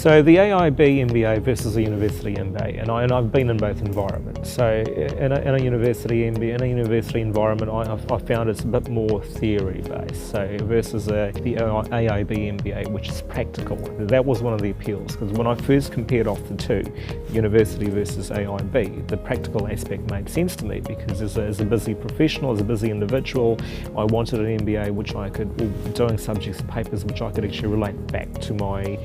So the AIB MBA versus a university MBA, and I've been in both environments. So in a university MBA, in a university environment, I found it's a bit more theory based. So versus the AIB MBA, which is practical. That was one of the appeals, because when I first compared off the two, university versus AIB, the practical aspect made sense to me, because as a busy professional, as a busy individual, I wanted an MBA which I could, doing subjects and papers which I could actually relate back to my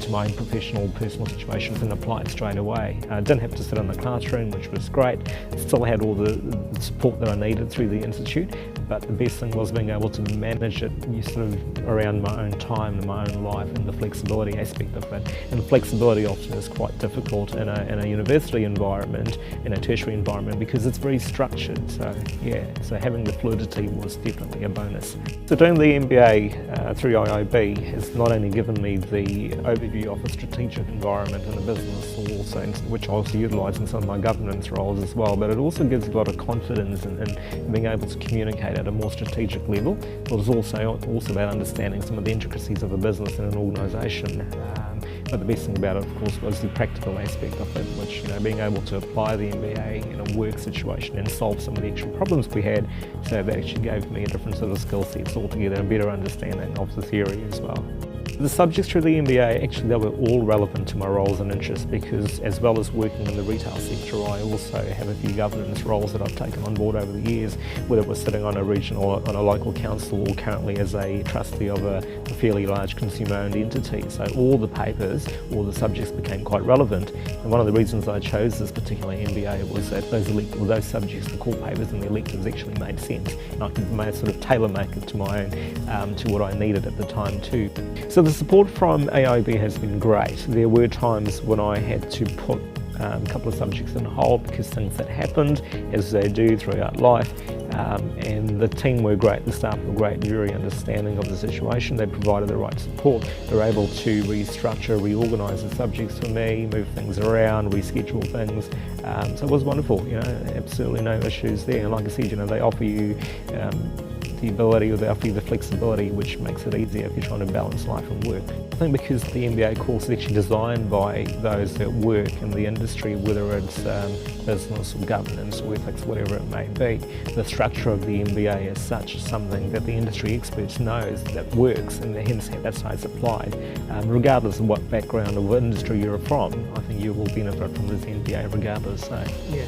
own professional, personal situations and apply it straight away. I didn't have to sit in the classroom, which was great. Still had all the support that I needed through the institute, but the best thing was being able to manage it sort of around my own time and my own life, and the flexibility aspect of it. And the flexibility often is quite difficult in a university environment, in a tertiary environment, because it's very structured. So yeah, so having the fluidity was definitely a bonus. So doing the MBA through IIB has not only given me the overview of a strategic environment in a business, also which I also utilise in some of my governance roles as well, but it also gives a lot of confidence in being able to communicate at a more strategic level. It was also about understanding some of the intricacies of a business and an organisation. But the best thing about it, of course, was the practical aspect of it, which, being able to apply the MBA in a work situation and solve some of the actual problems we had. So that actually gave me a different sort of skill sets altogether, a better understanding of the theory as well. The subjects through the MBA, actually they were all relevant to my roles and interests, because as well as working in the retail sector, I also have a few governance roles that I've taken on board over the years, whether it was sitting on a regional, on a local council, or currently as a trustee of a fairly large consumer-owned entity. So all the papers, all the subjects became quite relevant. And one of the reasons I chose this particular MBA was that those subjects, the core papers and the electives, actually made sense. And I could sort of tailor-make it to my own, to what I needed at the time too. So the support from AIB has been great. There were times when I had to put a couple of subjects on hold because things had happened, as they do throughout life, and the team were great, the staff were great, very understanding of the situation. They provided the right support. They were able to restructure, reorganise the subjects for me, move things around, reschedule things. So it was wonderful, absolutely no issues there. And like I said, they offer you the ability, or they offer you the flexibility, which makes it easier if you're trying to balance life and work. I think because the MBA course is actually designed by those that work in the industry, whether it's business or governance or ethics, whatever it may be, the structure of the MBA is such something that the industry experts knows that works, and hence that's how it's applied. Regardless of what background or what industry you're from, I think you will benefit from this MBA regardless. So yeah.